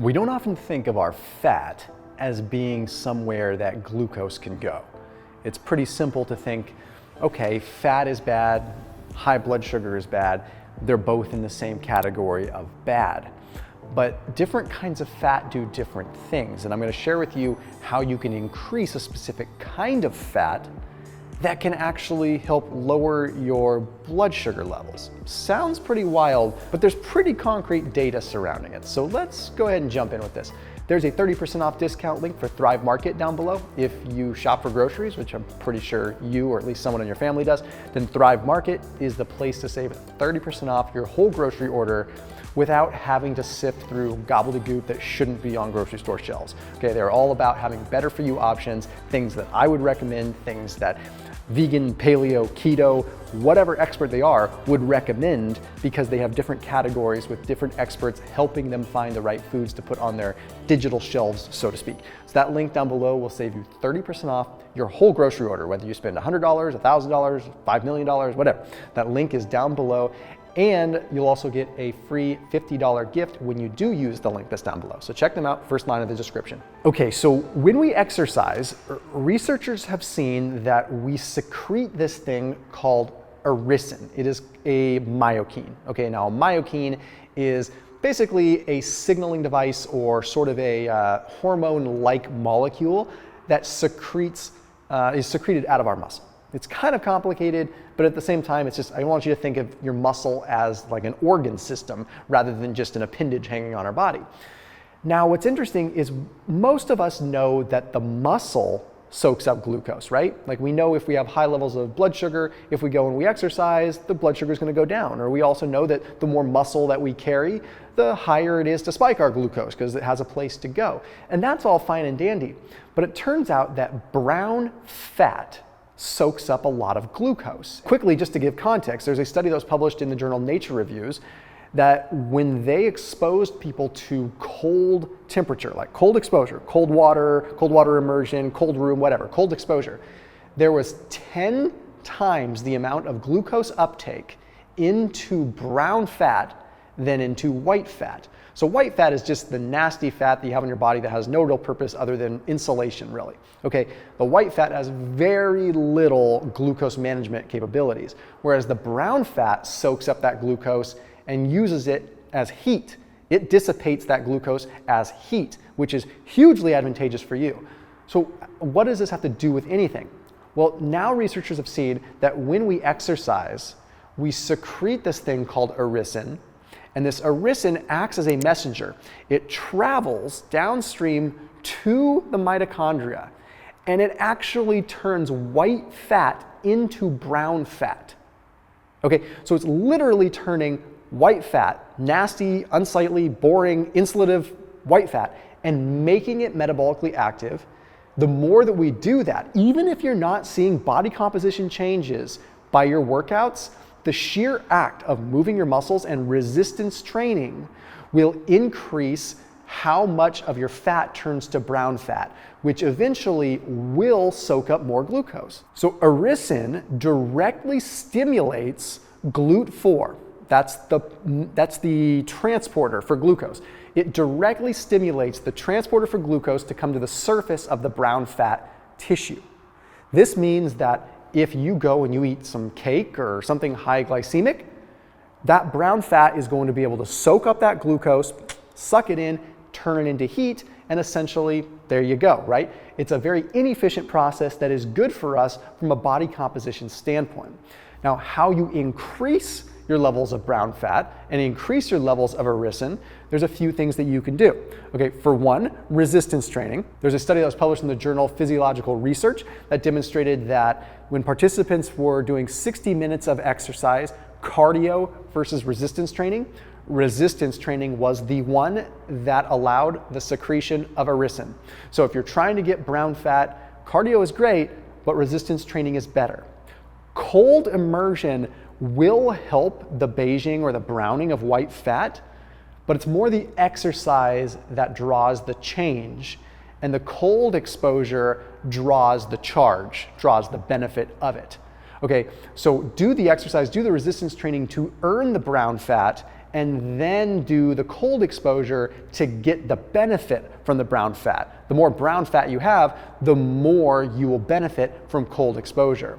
We don't often think of our fat as being somewhere that glucose can go. It's pretty simple to think, okay, fat is bad, high blood sugar is bad. They're both in the same category of bad. But different kinds of fat do different things. And I'm going to share with you how you can increase a specific kind of fat that can actually help lower your blood sugar levels. Sounds pretty wild, but there's pretty concrete data surrounding it. So let's go ahead and jump in with this. There's a 30% off discount link for Thrive Market down below. If you shop for groceries, which I'm pretty sure you or at least someone in your family does, then Thrive Market is the place to save 30% off your whole grocery order without having to sift through gobbledygook that shouldn't be on grocery store shelves. Okay, they're all about having better for you options, things that I would recommend, things that vegan, paleo, keto, whatever expert they are would recommend, because they have different categories with different experts helping them find the right foods to put on their digital shelves, so to speak. So that link down below will save you 30% off your whole grocery order, whether you spend $100, $1,000, $5 million, whatever. That link is down below. And you'll also get a free $50 gift when you do use the link that's down below. So check them out, first line of the description. Okay, so when we exercise, researchers have seen that we secrete this thing called irisin. It is a myokine. Okay, now a myokine is basically a signaling device or sort of a hormone-like molecule that is secreted out of our muscle. It's kind of complicated, but at the same time, it's just, I want you to think of your muscle as like an organ system rather than just an appendage hanging on our body. Now, what's interesting is most of us know that the muscle soaks up glucose, right? Like we know if we have high levels of blood sugar, if we go and we exercise, the blood sugar is going to go down. Or we also know that the more muscle that we carry, the higher it is to spike our glucose because it has a place to go. And that's all fine and dandy. But it turns out that brown fat soaks up a lot of glucose. Quickly, just to give context, there's a study that was published in the journal Nature Reviews that when they exposed people to cold temperature, like cold exposure, cold water immersion, cold room, whatever, cold exposure, there was 10 times the amount of glucose uptake into brown fat than into white fat. So white fat is just the nasty fat that you have on your body that has no real purpose other than insulation, really. Okay, the white fat has very little glucose management capabilities, whereas the brown fat soaks up that glucose and uses it as heat. It dissipates that glucose as heat, which is hugely advantageous for you. So what does this have to do with anything? Well, now researchers have seen that when we exercise, we secrete this thing called irisin. And this irisin acts as a messenger. It travels downstream to the mitochondria, and it actually turns white fat into brown fat. Okay, so it's literally turning white fat, nasty, unsightly, boring, insulative white fat, and making it metabolically active. The more that we do that, even if you're not seeing body composition changes by your workouts, the sheer act of moving your muscles and resistance training will increase how much of your fat turns to brown fat, which eventually will soak up more glucose. So irisin directly stimulates GLUT4. That's the transporter for glucose. It directly stimulates the transporter for glucose to come to the surface of the brown fat tissue. This means that if you go and you eat some cake or something high glycemic, that brown fat is going to be able to soak up that glucose, suck it in, turn it into heat, and essentially there you go, right? It's a very inefficient process that is good for us from a body composition standpoint. Now, how you increase your levels of brown fat and increase your levels of irisin, there's a few things that you can do. Okay, for one, resistance training. There's a study that was published in the journal Physiological Research that demonstrated that when participants were doing 60 minutes of exercise, cardio versus resistance training was the one that allowed the secretion of irisin. So if you're trying to get brown fat, cardio is great, but resistance training is better. Cold immersion will help the beiging or the browning of white fat, but it's more the exercise that draws the change, and the cold exposure draws the charge, draws the benefit of it. Okay, so do the exercise, do the resistance training to earn the brown fat, and then do the cold exposure to get the benefit from the brown fat. The more brown fat you have, the more you will benefit from cold exposure.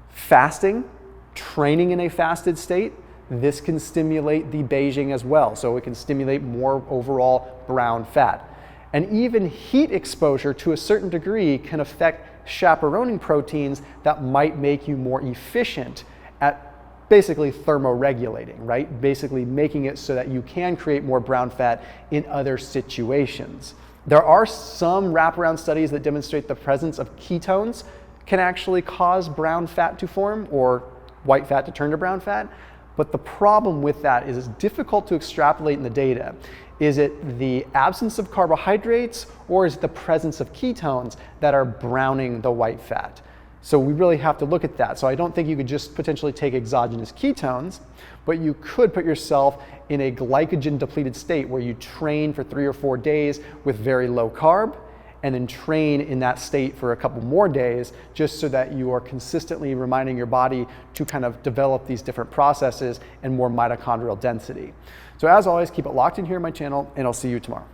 Fasting, training in a fasted state, this can stimulate the beiging as well. So it can stimulate more overall brown fat. And even heat exposure to a certain degree can affect chaperoning proteins that might make you more efficient at basically thermoregulating, right? Basically making it so that you can create more brown fat in other situations. There are some wraparound studies that demonstrate the presence of ketones can actually cause brown fat to form or white fat to turn to brown fat. But the problem with that is it's difficult to extrapolate in the data. Is it the absence of carbohydrates or is it the presence of ketones that are browning the white fat? So we really have to look at that. So I don't think you could just potentially take exogenous ketones, but you could put yourself in a glycogen depleted state where you train for 3 or 4 days with very low carb and then train in that state for a couple more days just so that you are consistently reminding your body to kind of develop these different processes and more mitochondrial density. So as always, keep it locked in here on my channel and I'll see you tomorrow.